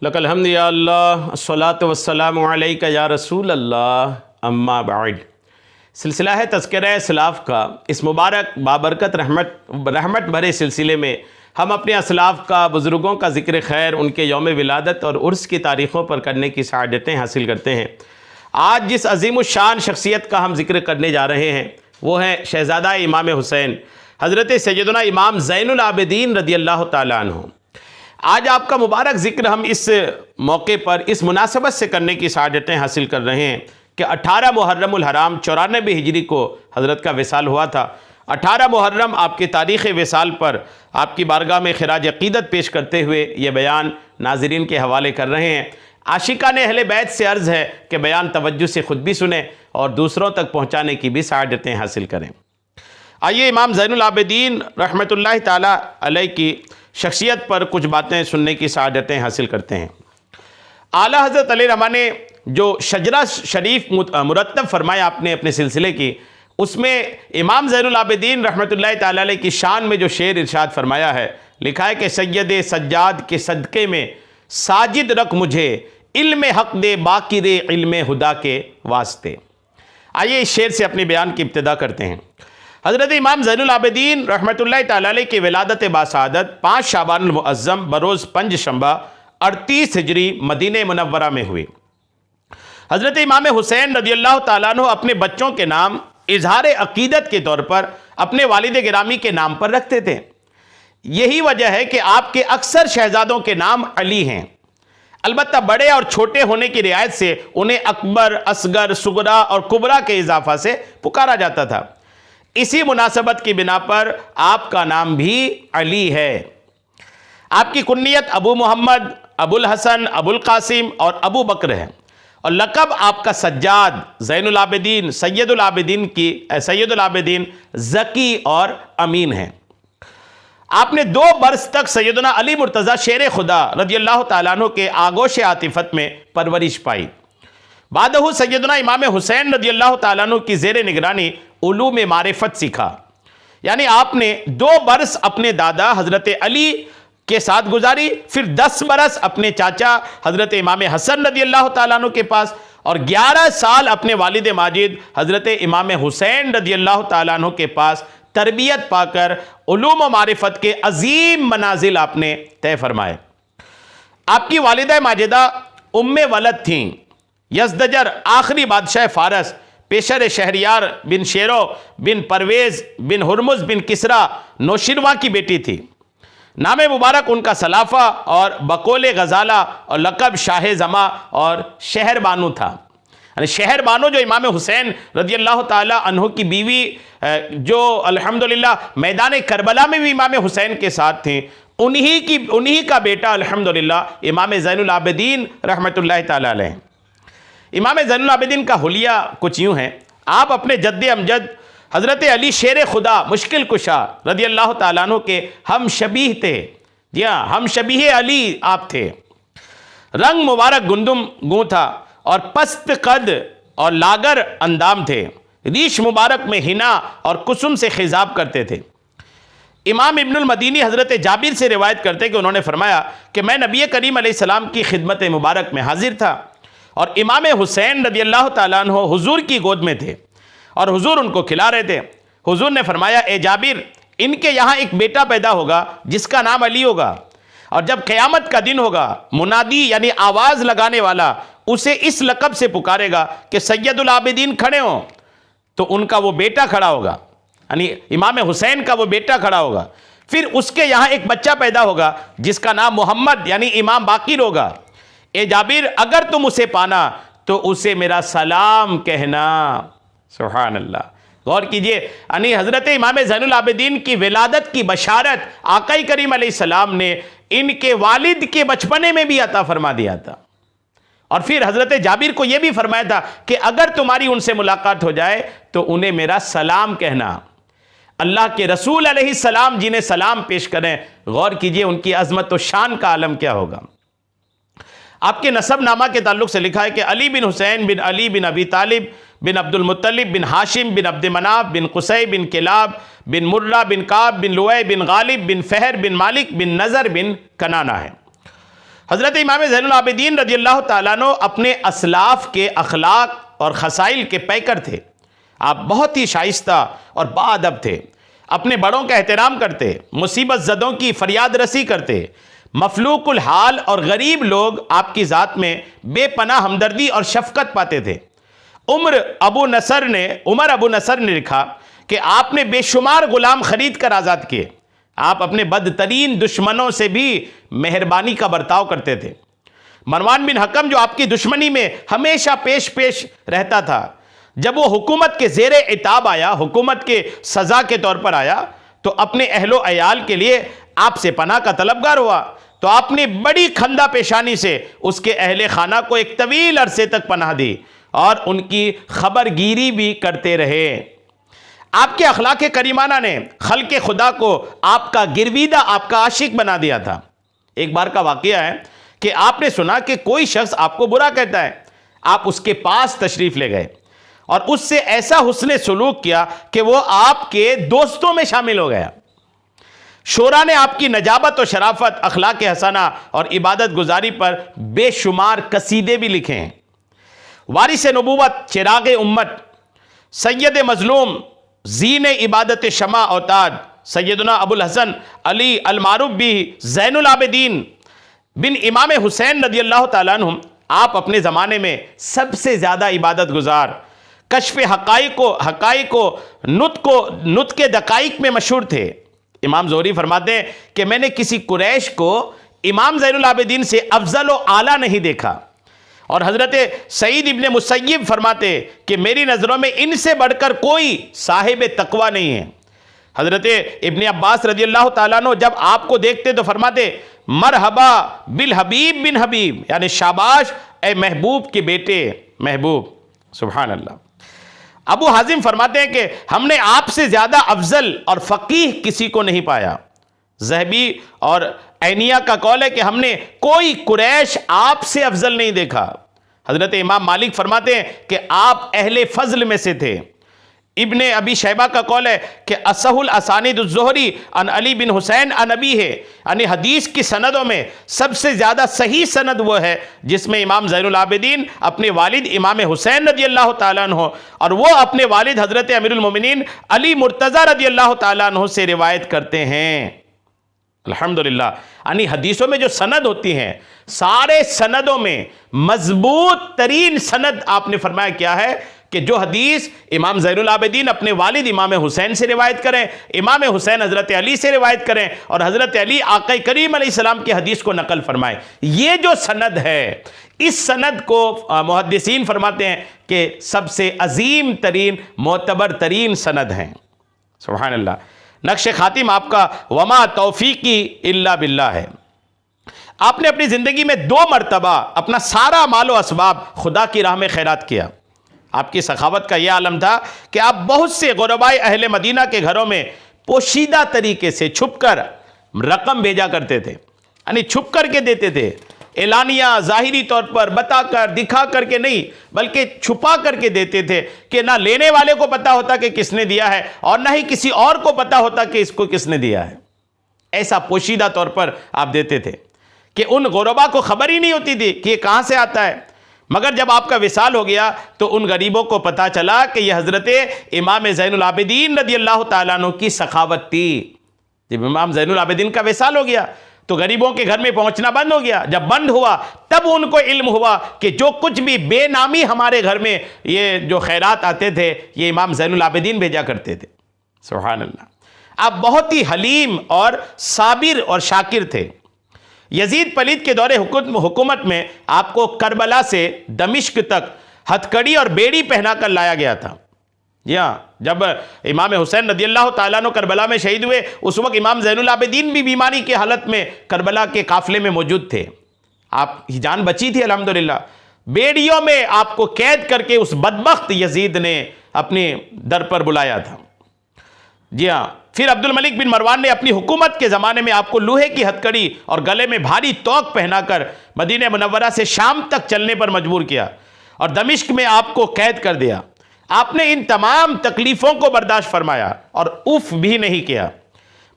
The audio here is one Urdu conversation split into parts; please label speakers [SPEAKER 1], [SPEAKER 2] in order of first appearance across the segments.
[SPEAKER 1] لک الحمد یا اللہ الصلاۃ والسلام علیک یا رسول اللہ اما بعد۔ سلسلہ ہے تذکرہ اسلاف کا اس مبارک بابرکت رحمت بھرے سلسلے میں ہم اپنے اسلاف کا، بزرگوں کا ذکر خیر، ان کے یوم ولادت اور عرس کی تاریخوں پر کرنے کی سعادتیں حاصل کرتے ہیں۔ آج جس عظیم الشان شخصیت کا ہم ذکر کرنے جا رہے ہیں وہ ہے شہزادہ امام حسین حضرت سیدنا امام زین العابدین رضی اللہ تعالیٰ عنہ۔ آج آپ کا مبارک ذکر ہم اس موقع پر اس مناسبت سے کرنے کی سعادتیں حاصل کر رہے ہیں کہ 18 محرم الحرام 94 ہجری کو حضرت کا وصال ہوا تھا۔ 18 محرم آپ کی تاریخ وصال پر آپ کی بارگاہ میں خراج عقیدت پیش کرتے ہوئے یہ بیان ناظرین کے حوالے کر رہے ہیں۔ عاشقان اہل بیت سے عرض ہے کہ بیان توجہ سے خود بھی سنیں اور دوسروں تک پہنچانے کی بھی سعادتیں حاصل کریں۔ آئیے امام زین العابدین رحمۃ اللہ تعالیٰ علیہ کی شخصیت پر کچھ باتیں سننے کی سعادتیں حاصل کرتے ہیں۔ اعلیٰ حضرت علیہ رحمہ نے جو شجرہ شریف مرتب فرمایا آپ نے اپنے سلسلے کی، اس میں امام زین العابدین رحمۃ اللہ تعالیٰ علیہ کی شان میں جو شعر ارشاد فرمایا ہے، لکھا ہے کہ سید سجاد کے صدقے میں ساجد رکھ مجھے، علم حق دے باقر علم ہدا کے واسطے۔ آئیے اس شعر سے اپنے بیان کی ابتدا کرتے ہیں۔ حضرت امام زین العابدین رحمۃ اللہ تعالیٰ علیہ کی ولادت باسعادت 5 شعبان المعظم بروز پنج شنبہ 38 ہجری مدینہ منورہ میں ہوئی۔ حضرت امام حسین رضی اللہ تعالیٰ عنہ اپنے بچوں کے نام اظہار عقیدت کے طور پر اپنے والد گرامی کے نام پر رکھتے تھے۔ یہی وجہ ہے کہ آپ کے اکثر شہزادوں کے نام علی ہیں، البتہ بڑے اور چھوٹے ہونے کی رعایت سے انہیں اکبر، اصغر، صغرا اور کبریٰ کے اضافہ سے پکارا جاتا تھا۔ اسی مناسبت کی بنا پر آپ کا نام بھی علی ہے۔ آپ کی کنیت ابو محمد، ابو الحسن، ابو القاسم اور ابو بکر ہے، اور لقب آپ کا سجاد، زین العابدین، سید العابدین، ذکی اور امین ہیں۔ آپ نے 2 برس تک سیدنا علی مرتضیٰ شیر خدا رضی اللہ تعالیٰ عنہ کے آغوش عاطفت میں پرورش پائی۔ بعدہ سیدنا امام حسین رضی اللہ تعالیٰ عنہ کی زیر نگرانی علوم معرفت سیکھا، یعنی آپ نے 2 برس اپنے دادا حضرت علی کے ساتھ گزاری، پھر 10 برس اپنے چاچا حضرت امام حسن رضی اللہ تعالیٰ عنہ کے پاس، اور 11 سال اپنے والد ماجد حضرت امام حسین رضی اللہ تعالیٰ عنہ کے پاس تربیت پا کر علوم و معرفت کے عظیم منازل آپ نے طے فرمائے۔ آپ کی والدہ ماجدہ ام ولد تھیں، یزدجر آخری بادشاہ فارس، پیشر شہریار بن شیرو بن پرویز بن ہرمز بن کسرا نوشیروان کی بیٹی تھی۔ نام مبارک ان کا سلافہ اور بقول غزالہ اور لقب شاہ زماں اور شہر بانو تھا، یعنی شہر بانو جو امام حسین رضی اللہ تعالیٰ عنہ کی بیوی جو الحمدللہ میدان کربلا میں بھی امام حسین کے ساتھ تھیں، انہی کا بیٹا الحمدللہ امام زین العابدین رحمۃ اللہ تعالیٰ علیہ۔ امام زین العابدین کا حلیہ کچھ یوں ہے، آپ اپنے جد امجد حضرت علی شیر خدا مشکل کشا رضی اللہ تعالیٰ عنہ کے ہم شبیہ تھے، جی ہاں، ہم شبیہ علی آپ تھے۔ رنگ مبارک گندم گوں تھا اور پست قد اور لاگر اندام تھے، ریش مبارک میں ہنا اور کسم سے خضاب کرتے تھے۔ امام ابن المدینی حضرت جابر سے روایت کرتے کہ انہوں نے فرمایا کہ میں نبی کریم علیہ السلام کی خدمت مبارک میں حاضر تھا، اور امام حسین رضی اللہ تعالیٰ عنہ حضور کی گود میں تھے اور حضور ان کو کھلا رہے تھے۔ حضور نے فرمایا، اے جابر، ان کے یہاں ایک بیٹا پیدا ہوگا جس کا نام علی ہوگا، اور جب قیامت کا دن ہوگا منادی یعنی آواز لگانے والا اسے اس لقب سے پکارے گا کہ سید العابدین کھڑے ہوں، تو ان کا وہ بیٹا کھڑا ہوگا، یعنی امام حسین کا وہ بیٹا کھڑا ہوگا۔ پھر اس کے یہاں ایک بچہ پیدا ہوگا جس کا نام محمد یعنی امام باقر ہوگا۔ اے جابر، اگر تم اسے پانا تو اسے میرا سلام کہنا۔ سبحان اللہ، غور کیجئے، یعنی حضرت امام زین العابدین کی ولادت کی بشارت آقا کریم علیہ السلام نے ان کے والد کے بچپنے میں بھی عطا فرما دیا تھا، اور پھر حضرت جابر کو یہ بھی فرمایا تھا کہ اگر تمہاری ان سے ملاقات ہو جائے تو انہیں میرا سلام کہنا۔ اللہ کے رسول علیہ السلام جنہیں سلام پیش کریں، غور کیجئے ان کی عظمت و شان کا عالم کیا ہوگا۔ آپ کے نسب نامہ کے تعلق سے لکھا ہے کہ علی بن حسین بن علی بن ابی طالب بن عبد المطلب بن ہاشم بن عبد مناف بن قصی بن کلاب بن مرہ بن کعب بن لؤی بن غالب بن فہر بن مالک بن نضر بن کنانہ ہے۔ حضرت امام زین العابدین رضی اللہ تعالیٰ عنہ اپنے اسلاف کے اخلاق اور خصائل کے پیکر تھے. آپ بہت ہی شائستہ اور باادب تھے. اپنے بڑوں کا احترام کرتے، مصیبت زدوں کی فریاد رسی کرتے. مفلوق الحال اور غریب لوگ آپ کی ذات میں بے پناہ ہمدردی اور شفقت پاتے تھے. عمر ابو نصر نے لکھا کہ آپ نے بے شمار غلام خرید کر آزاد کیے. آپ اپنے بدترین دشمنوں سے بھی مہربانی کا برتاؤ کرتے تھے. مروان بن حکم جو آپ کی دشمنی میں ہمیشہ پیش رہتا تھا، جب وہ حکومت کے زیر عتاب آیا، حکومت کے سزا کے طور پر آیا، تو اپنے اہل و عیال کے لیے آپ سے پناہ کا طلبگار ہوا. تو آپ نے بڑی خندہ پیشانی سے اس کے اہل خانہ کو ایک طویل عرصے تک پناہ دی اور ان کی خبر گیری بھی کرتے رہے. آپ کے اخلاق کریمانہ نے خلق خدا کو آپ کا گرویدہ، آپ کا عاشق بنا دیا تھا. ایک بار کا واقعہ ہے کہ آپ نے سنا کہ کوئی شخص آپ کو برا کہتا ہے. آپ اس کے پاس تشریف لے گئے اور اس سے ایسا حسن سلوک کیا کہ وہ آپ کے دوستوں میں شامل ہو گیا. شورا نے آپ کی نجابت و شرافت، اخلاق حسنہ اور عبادت گزاری پر بے شمار قصیدے بھی لکھے ہیں. وارث نبوت، چراغ امت، سید مظلوم، زین عبادت شمع اوتاد، سیدنا ابو الحسن علی المعروف بھی زین العابدین بن امام حسین رضی اللہ تعالیٰ عنہ، آپ اپنے زمانے میں سب سے زیادہ عبادت گزار، کشف حقائق و نطق دقائق میں مشہور تھے. امام زہری فرماتے ہیں کہ میں نے کسی قریش کو امام زین العابدین سے افضل و اعلیٰ نہیں دیکھا. اور حضرت سعید ابن مسیب فرماتے کہ میری نظروں میں ان سے بڑھ کر کوئی صاحب تقوی نہیں ہے. حضرت ابن عباس رضی اللہ تعالیٰ عنہ جب آپ کو دیکھتے تو فرماتے مرحبا بالحبیب بن حبیب، یعنی شاباش اے محبوب کے بیٹے محبوب. سبحان اللہ. ابو حازم فرماتے ہیں کہ ہم نے آپ سے زیادہ افضل اور فقیہ کسی کو نہیں پایا. ذہبی اور عینیہ کا قول ہے کہ ہم نے کوئی قریش آپ سے افضل نہیں دیکھا. حضرت امام مالک فرماتے ہیں کہ آپ اہل فضل میں سے تھے. ابن ابی شیبہ کا قول ہے کہ اصح الاسانید الزہری عن علی بن حسین عن ابی ہے، یعنی حدیث کی سندوں میں سب سے زیادہ صحیح سند وہ ہے جس میں امام زین العابدین اپنے والد امام حسین رضی اللہ تعالیٰ عنہ اور وہ اپنے والد حضرت امیر المومنین علی مرتضی رضی اللہ تعالیٰ عنہ سے روایت کرتے ہیں. الحمدللہ. یعنی حدیثوں میں جو سند ہوتی ہیں، سارے سندوں میں مضبوط ترین سند آپ نے فرمایا کیا ہے کہ جو حدیث امام زین العابدین اپنے والد امام حسین سے روایت کریں، امام حسین حضرت علی سے روایت کریں اور حضرت علی آقا کریم علیہ السلام کی حدیث کو نقل فرمائیں. یہ جو سند ہے، اس سند کو محدثین فرماتے ہیں کہ سب سے عظیم ترین، معتبر ترین سند ہیں. سبحان اللہ. نقش خاتم آپ کا وما توفیقی الا باللہ ہے. آپ نے اپنی زندگی میں 2 مرتبہ اپنا سارا مال و اسباب خدا کی راہ میں خیرات کیا. آپ کی سخاوت کا یہ عالم تھا کہ آپ بہت سے غربائے اہل مدینہ کے گھروں میں پوشیدہ طریقے سے چھپ کر رقم بھیجا کرتے تھے. یعنی چھپ کر کے دیتے تھے، اعلانیہ ظاہری طور پر بتا کر دکھا کر کے نہیں، بلکہ چھپا کر کے دیتے تھے کہ نہ لینے والے کو پتا ہوتا کہ کس نے دیا ہے اور نہ ہی کسی اور کو پتا ہوتا کہ اس کو کس نے دیا ہے. ایسا پوشیدہ طور پر آپ دیتے تھے کہ ان غربا کو خبر ہی نہیں ہوتی تھی کہ یہ کہاں سے آتا ہے. مگر جب آپ کا وصال ہو گیا تو ان غریبوں کو پتا چلا کہ یہ حضرت امام زین العابدین رضی اللہ تعالیٰ عنہ کی سخاوت تھی. جب امام زین العابدین کا وصال ہو گیا تو غریبوں کے گھر میں پہنچنا بند ہو گیا. جب بند ہوا تب ان کو علم ہوا کہ جو کچھ بھی بے نامی ہمارے گھر میں یہ جو خیرات آتے تھے یہ امام زین العابدین بھیجا کرتے تھے. سبحان اللہ. آپ بہت ہی حلیم اور صابر اور شاکر تھے. یزید پلید کے دور حکومت میں آپ کو کربلا سے دمشق تک ہتھکڑی اور بیڑی پہنا کر لایا گیا تھا. جی ہاں، جب امام حسین رضی اللہ تعالیٰ عنہ کربلا میں شہید ہوئے اس وقت امام زین العابدین بھی بیماری کی حالت میں کربلا کے قافلے میں موجود تھے. آپ کی جان بچی تھی الحمدللہ. بیڑیوں میں آپ کو قید کر کے اس بدبخت یزید نے اپنے در پر بلایا تھا. جی ہاں، پھر عبد الملک بن مروان نے اپنی حکومت کے زمانے میں آپ کو لوہے کی ہتھکڑی اور گلے میں بھاری توق پہنا کر مدینہ منورہ سے شام تک چلنے پر مجبور کیا اور دمشق میں آپ کو قید کر دیا. آپ نے ان تمام تکلیفوں کو برداشت فرمایا اور اف بھی نہیں کیا،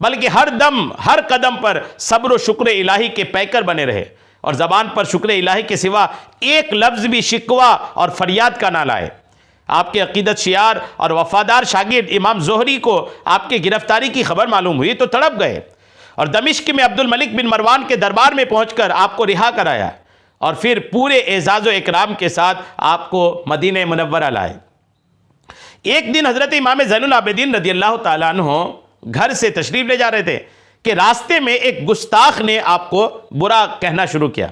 [SPEAKER 1] بلکہ ہر دم ہر قدم پر صبر و شکر الہی کے پیکر بنے رہے. اور زبان پر شکر الہی کے سوا ایک لفظ بھی شکوہ اور فریاد کا نہ لائے۔ آپ کے عقیدت شیار اور وفادار شاگرد امام زہری کو آپ کی گرفتاری کی خبر معلوم ہوئی تو تڑپ گئے اور دمشق میں عبد الملک بن مروان کے دربار میں پہنچ کر آپ کو رہا کرایا اور پھر پورے اعزاز و اکرام کے ساتھ آپ کو مدینہ منورہ لائے۔ ایک دن حضرت امام زین العابدین رضی اللہ تعالیٰ عنہ گھر سے تشریف لے جا رہے تھے کہ راستے میں ایک گستاخ نے آپ کو برا کہنا شروع کیا۔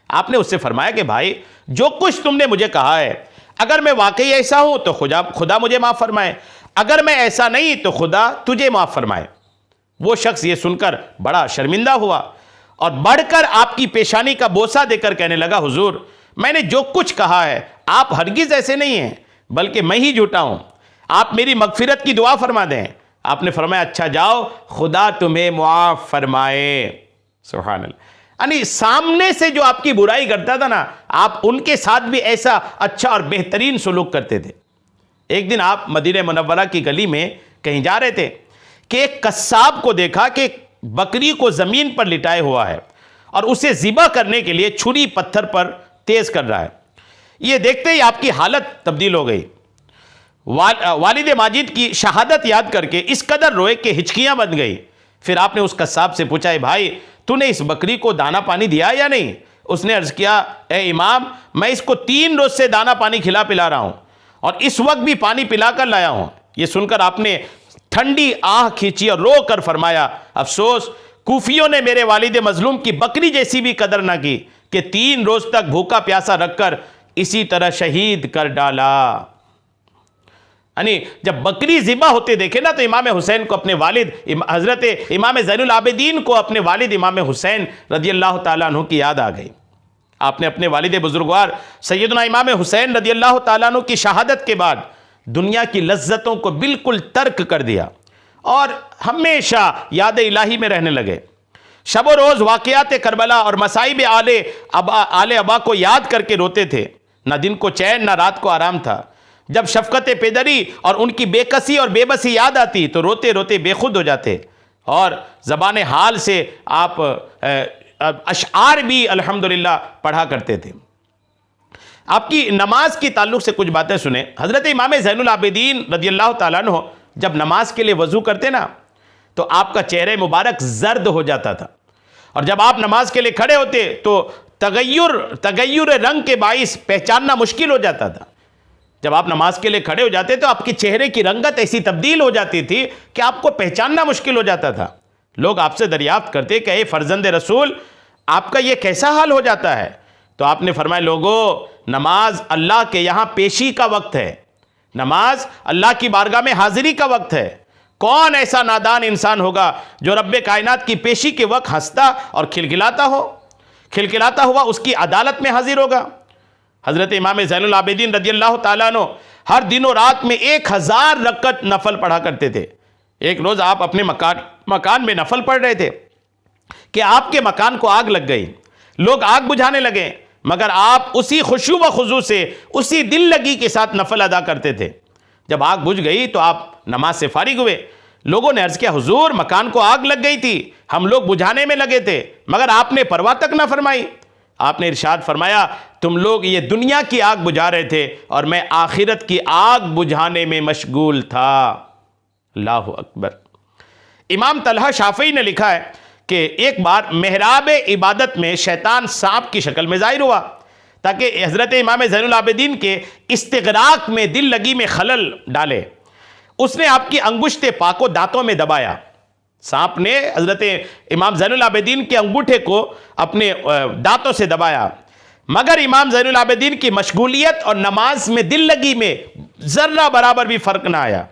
[SPEAKER 1] آپ نے اس سے فرمایا کہ بھائی جو کچھ تم نے مجھے کہا ہے، اگر میں واقعی ایسا ہوں تو خدا مجھے معاف فرمائے، اگر میں ایسا نہیں تو خدا تجھے معاف فرمائے۔ وہ شخص یہ سن کر بڑا شرمندہ ہوا اور بڑھ کر آپ کی پیشانی کا بوسہ دے کر کہنے لگا، حضور میں نے جو کچھ کہا ہے آپ ہرگز ایسے نہیں ہیں، بلکہ میں ہی جھوٹا ہوں، آپ میری مغفرت کی دعا فرما دیں۔ آپ نے فرمایا اچھا جاؤ، خدا تمہیں معاف فرمائے۔ سبحان اللہ۔ یعنی سامنے سے جو آپ کی برائی کرتا تھا نا، آپ ان کے ساتھ بھی ایسا اچھا اور بہترین سلوک کرتے تھے۔ ایک دن آپ مدینہ منورہ کی گلی میں کہیں جا رہے تھے کہ ایک قصاب کو دیکھا کہ بکری کو زمین پر لٹائے ہوا ہے اور اسے ذبح کرنے کے لیے چھری پتھر پر تیز کر رہا ہے۔ یہ دیکھتے ہی آپ کی حالت تبدیل ہو گئی۔ والد ماجد کی شہادت یاد کر کے اس قدر روئے کہ ہچکیاں بن گئی۔ پھر آپ نے اس قصاب سے پوچھا، بھائی تو نے اس بکری کو دانا پانی دیا یا نہیں؟ اس نے عرض کیا، اے امام میں اس کو 3 روز سے دانا پانی کھلا پلا رہا ہوں اور اس وقت بھی پانی پلا کر لایا ہوں۔ یہ سن کر آپ نے ٹھنڈی آہ کھینچی اور رو کر فرمایا، افسوس کوفیوں نے میرے والد مظلوم کی بکری جیسی بھی قدر نہ کی کہ 3 روز تک بھوکا پیاسا رکھ کر اسی طرح شہید کر ڈالا۔ یعنی جب بکری ذبح ہوتے دیکھے نا تو امام حسین کو اپنے والد حضرت امام زین العابدین کو اپنے والد امام حسین رضی اللہ تعالیٰ عنہ کی یاد آ گئی۔ آپ نے اپنے والد بزرگوار سیدنا امام حسین رضی اللہ تعالیٰ عنہ کی شہادت کے بعد دنیا کی لذتوں کو بالکل ترک کر دیا اور ہمیشہ یاد الہی میں رہنے لگے۔ شب و روز واقعات کربلا اور مصائب آل ابا کو یاد کر کے روتے تھے۔ نہ دن کو چین نہ رات کو آرام تھا۔ جب شفقت پدری اور ان کی بے کسی اور بے بسی یاد آتی تو روتے روتے بے خود ہو جاتے اور زبان حال سے آپ اشعار بھی الحمدللہ پڑھا کرتے تھے۔ آپ کی نماز کی تعلق سے کچھ باتیں سنیں۔ حضرت امام زین العابدین رضی اللہ تعالیٰ عنہ جب نماز کے لیے وضو کرتے نا تو آپ کا چہرہ مبارک زرد ہو جاتا تھا، اور جب آپ نماز کے لیے کھڑے ہوتے تو تغیر رنگ کے باعث پہچاننا مشکل ہو جاتا تھا۔ جب آپ نماز کے لیے کھڑے ہو جاتے تو آپ کے چہرے کی رنگت ایسی تبدیل ہو جاتی تھی کہ آپ کو پہچاننا مشکل ہو جاتا تھا۔ لوگ آپ سے دریافت کرتے کہ اے فرزند رسول آپ کا یہ کیسا حال ہو جاتا ہے؟ تو آپ نے فرمایا، لوگو نماز اللہ کے یہاں پیشی کا وقت ہے، نماز اللہ کی بارگاہ میں حاضری کا وقت ہے۔ کون ایسا نادان انسان ہوگا جو رب کائنات کی پیشی کے وقت ہنستا اور کھلکھلاتا ہوا اس کی عدالت میں حاضر ہوگا؟ حضرت امام زین العابدین رضی اللہ تعالیٰ عنہ ہر دن و رات میں 1000 رکعت نفل پڑھا کرتے تھے۔ ایک روز آپ اپنے مکان میں نفل پڑھ رہے تھے کہ آپ کے مکان کو آگ لگ گئی۔ لوگ آگ بجھانے لگے، مگر آپ اسی خشوع و خضوع سے اسی دل لگی کے ساتھ نفل ادا کرتے تھے۔ جب آگ بجھ گئی تو آپ نماز سے فارغ ہوئے۔ لوگوں نے عرض کیا، حضور مکان کو آگ لگ گئی تھی، ہم لوگ بجھانے میں لگے تھے، مگر آپ نے پرواہ تک نہ فرمائی۔ آپ نے ارشاد فرمایا، تم لوگ یہ دنیا کی آگ بجھا رہے تھے اور میں آخرت کی آگ بجھانے میں مشغول تھا۔ اللہ اکبر۔ امام طلحہ شافعی نے لکھا ہے کہ ایک بار محراب عبادت میں شیطان سانپ کی شکل میں ظاہر ہوا تاکہ حضرت امام زین العابدین کے استغراق میں دل لگی میں خلل ڈالے۔ اس نے آپ کی انگشت پاک کو دانتوں میں دبایا۔ سانپ نے حضرت امام زین العابدین کے انگوٹھے کو اپنے دانتوں سے دبایا، مگر امام زین العابدین کی مشغولیت اور نماز میں دل لگی میں ذرہ برابر بھی فرق نہ آیا۔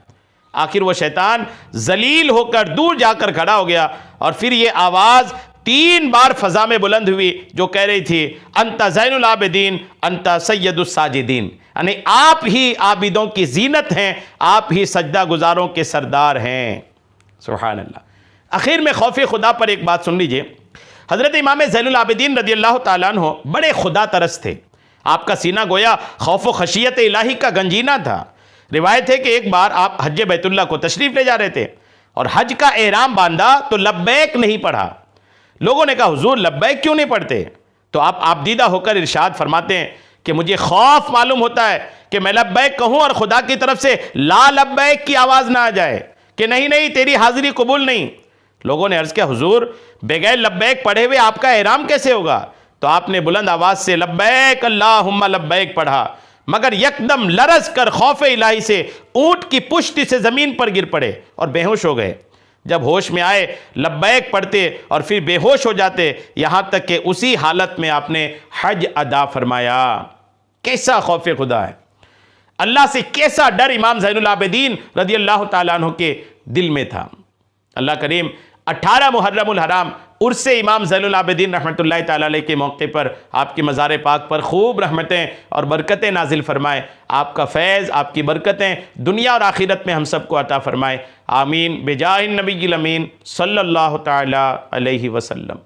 [SPEAKER 1] آخر وہ شیطان ذلیل ہو کر دور جا کر کھڑا ہو گیا اور پھر یہ آواز 3 بار فضا میں بلند ہوئی جو کہہ رہی تھی، انت زین العابدین انت سید الساجدین، یعنی آپ ہی عابدوں کی زینت ہیں، آپ ہی سجدہ گزاروں کے سردار ہیں۔ سبحان اللہ۔ آخر میں خوف خدا پر ایک بات سن لیجئے۔ حضرت امام زین العابدین رضی اللہ تعالیٰ عنہ بڑے خدا ترس تھے۔ آپ کا سینہ گویا خوف و خشیت الہی کا گنجینہ تھا۔ روایت ہے کہ ایک بار آپ حج بیت اللہ کو تشریف لے جا رہے تھے اور حج کا احرام باندھا تو لبیک نہیں پڑھا۔ لوگوں نے کہا، حضور لبیک کیوں نہیں پڑھتے؟ تو آپ آبدیدہ ہو کر ارشاد فرماتے ہیں کہ مجھے خوف معلوم ہوتا ہے کہ میں لبیک کہوں اور خدا کی طرف سے لا لبیک کی آواز نہ آ جائے کہ نہیں تیری حاضری قبول نہیں۔ لوگوں نے عرض کیا حضور بغیر لبیک پڑھے ہوئے آپ کا احرام کیسے ہوگا؟ تو آپ نے بلند آواز سے لبیک اللہم لبیک پڑھا، مگر یکدم لرز کر خوف الہی سے اونٹ کی پشت سے زمین پر گر پڑے اور بے ہوش ہو گئے۔ جب ہوش میں آئے لبیک پڑھتے اور پھر بے ہوش ہو جاتے، یہاں تک کہ اسی حالت میں آپ نے حج ادا فرمایا۔ کیسا خوف خدا ہے، اللہ سے کیسا ڈر امام زین العابدین رضی اللہ تعالیٰ عنہ کے دل میں تھا۔ اللہ کریم 18 محرم الحرام عرس امام زین العابدین رحمۃ اللہ تعالیٰ علیہ کے موقع پر آپ کی مزار پاک پر خوب رحمتیں اور برکتیں نازل فرمائے، آپ کا فیض، آپ کی برکتیں دنیا اور آخرت میں ہم سب کو عطا فرمائے، آمین بجاہ النبی الامین صلی اللہ تعالیٰ علیہ وسلم۔